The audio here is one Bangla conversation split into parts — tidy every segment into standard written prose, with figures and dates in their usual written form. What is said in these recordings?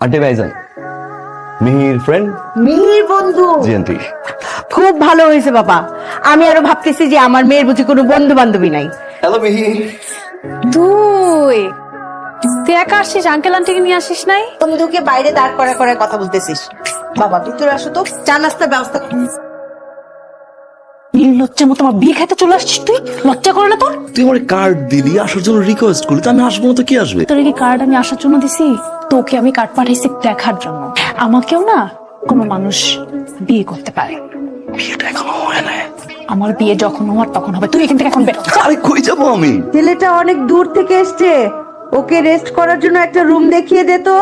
আন্টি ভাইজান, মিহির ফ্রেন্ড। মিহির বন্ধু? জি আন্টি। খুব ভালো হয়েছে বাবা, আমি আরো ভাবতেছি যে আমার মেয়ের বুঝি কোনো বন্ধু বান্ধবী নাই। হ্যালো মিহির। তুই তুই একা আসছিস? আঙ্কেল আন্টিকে নিয়ে আসিস নাই? বন্ধুকে বাইরে দাঁড় করে কথা বলতেছিস। বাবা ভিতরে আসো তো, চা নাস্তার ব্যবস্থা কর। লজ্জা মতো আমার বিয়ে খাইতে চলে আসছিস তুই? লজ্জা করে না তোর? তুই আমার কার্ড দিলি, আসার জন্য রিকোয়েস্ট করলি, তো আমি আসবো না তো কি আসবে? তোর কি কার্ড আমি আসার জন্য দিছি? তোকে আমি কার্ড পাঠাইছি দেখার জন্য। আমাকেও না কোনো মানুষ বিয়ে করতে পারে। বিয়েটা এখনো হয় না। আমার বিয়ে যখন হওয়ার তখন হবে। তুই এখান থেকে এখন বের হ। আরে কই যাবো আমি? ছেলেটা অনেক দূর থেকে এসছে, ওকে রেস্ট করার জন্য একটা রুম দেখিয়ে দে তো।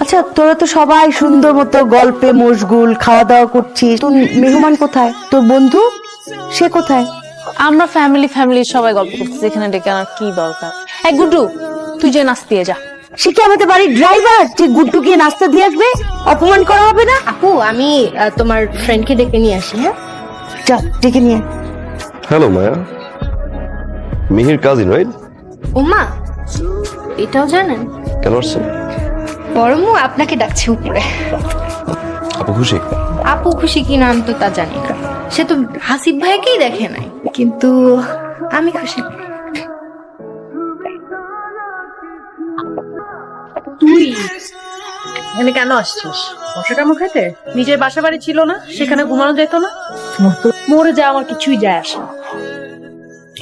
আচ্ছা তোরা তো সবাই সুন্দর মতো গল্পে মশগুল, খাওয়া দাওয়া করছিস, তোর মেহমান কোথায়? তোর বন্ধু সে কোথায়? আমরা ফ্যামিলি সবাই গল্প করতেছি, এখানে ডেকে আনার কি দরকার? এই গুড্ডু, তুই যে নাচ দিয়ে যা। সে কি আমাদের বাড়ির ড্রাইভার যে গুড্ডু গিয়ে নাস্তা দিয়ে আসবে? অপমান করা হবে না? আপু আমি তোমার ফ্রেন্ডকে ডেকে নিয়ে আসি। হ্যাঁ যা ডেকে নিয়ে। হ্যালো মায়া, মিহির কাজিন রাইট? ওমা, এটাও জানেন? কেন আসছেন? বড়মু আপনাকে ডাকছে উপরে। আপু খুশি? আপু খুশি কিনা আমি তো তা জানি না, সে তো হাসিব ভাইকেই দেখে নাই, কিন্তু আমি খুশি। তুই এখানে কেন আসছিস? মশা কামড় খেতে? নিজের বাসা বাড়ি ছিল না? সেখানে ঘুমানো যেত না? মরে যা, আমার কিছুই যায় আসে না।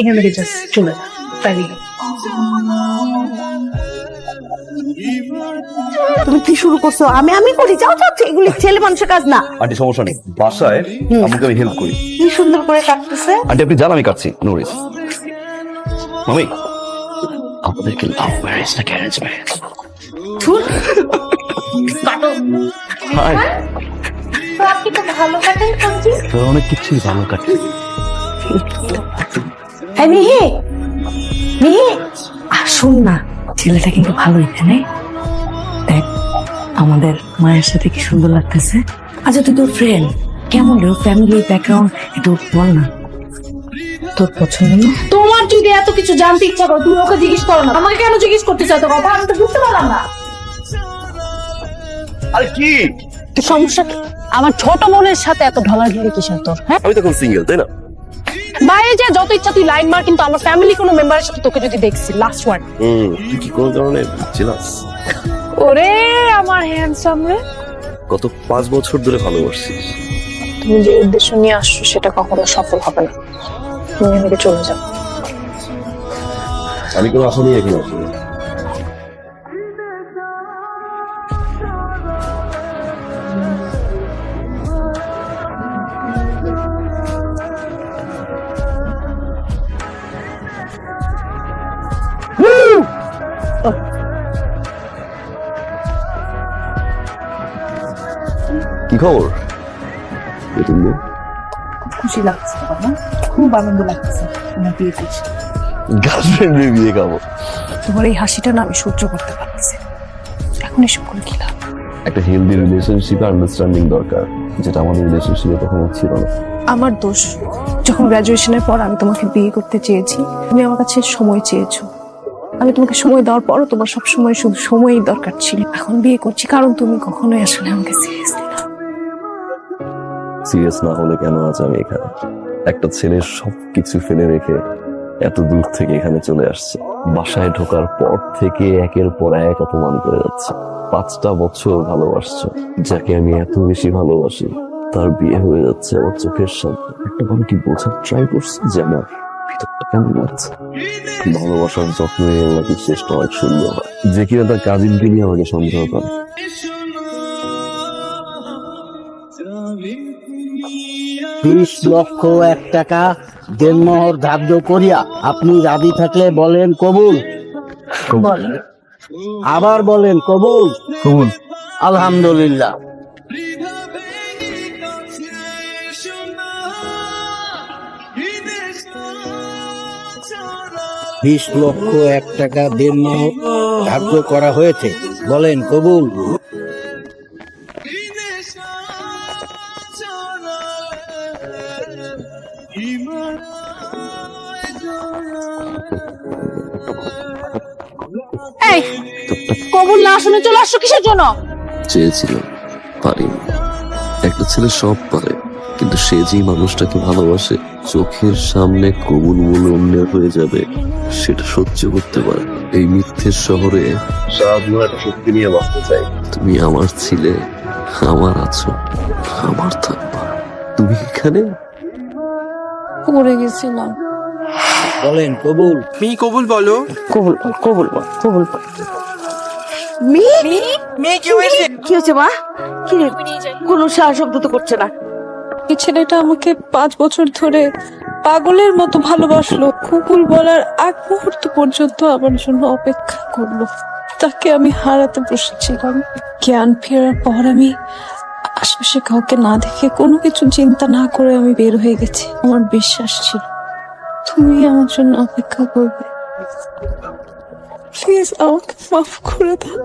এখান থেকে জাস্ট চলে যা, তাই তুমি কি শুরু করছো? আমি করি, যাও যাও, এগুলি ছেলে মানুষের কাজ না। আন্টি সমস্যা নেই, বাসায় আমাকে আমি হেল্প করি। কি সুন্দর করে কাটতেছে। আন্টি আপনি জান আমি কাটছি, নো ওয়ারিজ। মামি, আপনাদেরকে লাভ ম্যারেজ না অ্যারেঞ্জ ম্যারেজ? হাই, তো আপনি তো ভালো কাটেন সবজি। তোর অনেক কিছুই ভালো কাটে। হ্যাঁ মিহি, মিহি শোন না, ছেলেটা কিন্তু ভালোই, তাই না? দেখ আমাদের মায়ের সাথে কি সুন্দর লাগতেছে। আচ্ছা তুই তোর ফ্রেন্ড কেমন রে, ফ্যামিলি ব্যাকগ্রাউন্ড একটু বল না, তোর পছন্দ না? তোমার যদি এত কিছু জানতে ইচ্ছা করো, তুমি ওকে জিজ্ঞেস করো না। আমাকে কেন জিজ্ঞেস করতে চাও? তো কথা আমি তো বুঝতে পারলাম না। আরে কি তোর সমস্যা কি? আমার ছোট বোনের সাথে এত ঢলাঢলি কিসের তোর? হ্যাঁ, আমি তখন সিঙ্গেল, তাই না? বাইরে যা যত ইচ্ছা তুই লাইন মার, কিন্তু আমার ফ্যামিলি কোনো মেম্বারের সাথে তোকে যদি দেখছি, লাস্ট ওয়ার্ড। তুই কি কোনো কারণে ছিলাস? ওরে আমার হ্যান্ডসাম রে, গত 5 বছর ধরে ভালোবাসছিস। তুমি যে উদ্দেশ্য নিয়ে আসছো সেটা কখনো সফল হবে না। তুমি আমাকে চলে যাও। আমি কোনো আশা নিয়ে এখানে আসিনি। কি খবর? খুশি লাগছে বাবা, খুব আনন্দ লাগছে তোমার বিয়ে করছি। গার্লফ্রেন্ডের বিয়ে খাবো? তোমার এই হাসিটা না আমি সহ্য করতে পারতেছি। এখন এসব করে কি লাভ? একটা হেলদি রিলেশনশিপে আন্ডারস্ট্যান্ডিং দরকার, যেটা আমাদের রিলেশনশিপে কখনো ছিল না। আমার দোষ, যখন গ্রাজুয়েশনের পর আমি তোমাকে বিয়ে করতে চেয়েছি, তুমি আমার কাছে সময় চেয়েছো। আমি তোমাকে সময় দেওয়ার পরও তোমার সব সময় শুধু সময়ই দরকার ছিল। এখন বিয়ে করছি কারণ তুমি কখনোই আসলে আমাকে সিরিয়াসলি না। সিরিয়াস না হলে কেন আজ আমি এখানে? একটা ছেলের সবকিছু ফেলে রেখে এত দূর থেকে এখানে চলে আসছে। বাসায় ঢোকার পর থেকে একের পর এক অপমান করে যাচ্ছে। 5টা বছর ভালোবাসছে, যাকে আমি এত বেশি ভালোবাসি তার বিয়ে হয়ে যাচ্ছে আমার চোখের সামনে। একটা বার কি বোঝার ট্রাই করছে যে আমার ভিতরটা কেমন লাগছে? ভালোবাসার যত্ন নিয়ে নাকি শেষটা অনেক সুন্দর হয়, যে কিনা তার কাজিনকে নিয়ে আমাকে সন্দেহ করে। 20 লক্ষ 1 টাকা দেনমোহর ধার্য করিয়া আপনি রাজি থাকলে বলেন কবুল। আবার বলেন কবুল। কবুল। আলহামদুলিল্লাহ। বিশ লক্ষ 1 টাকা দেনমোহর ধার্য করা হয়েছে, বলেন কবুল। এই কবুল না শুনে চলে আসছো কিসের জন্য? চেয়েছিলাম, পারিনি। একটা ছেলে সব পারে, কিন্তু সে যেই মানুষটাকে ভালোবাসে চোখের সামনে কবুল বলে অন্যের হয়ে যাবে, সেটা সহ্য করতে পারে না। এই মিথ্যের শহরে সারাজীবন সত্যি নিয়ে বাঁচতে চাই। তুমি আমার ছিলে, আমার আছো, আমার থাকবা। তুমি এখানে পড়ে গেছিলাম। বলেন কবুল। মি কবুল বলো। কবুল বল, কবুল বল, কবুল বল। মেয়ে কি হয়েছে? কি হয়েছে মা? কি রে? কোনো সারা শব্দ তো করছে না। এই ছেলেটা আমাকে 5 বছর ধরে পাগলের মতো ভালোবাসলো। কবুল বলার আগ মুহূর্ত পর্যন্ত আমার জন্য অপেক্ষা করলো। তাকে আমি হারাতে বসেছিলাম। জ্ঞান ফেরার পর আমি আশেপাশে কাউকে না দেখে কোনো কিছু চিন্তা না করে আমি বের হয়ে গেছি। আমার বিশ্বাস ছিল তুমি আমার জন্য অপেক্ষা করবে। প্লিজ আমাকে মাফ করে দাও।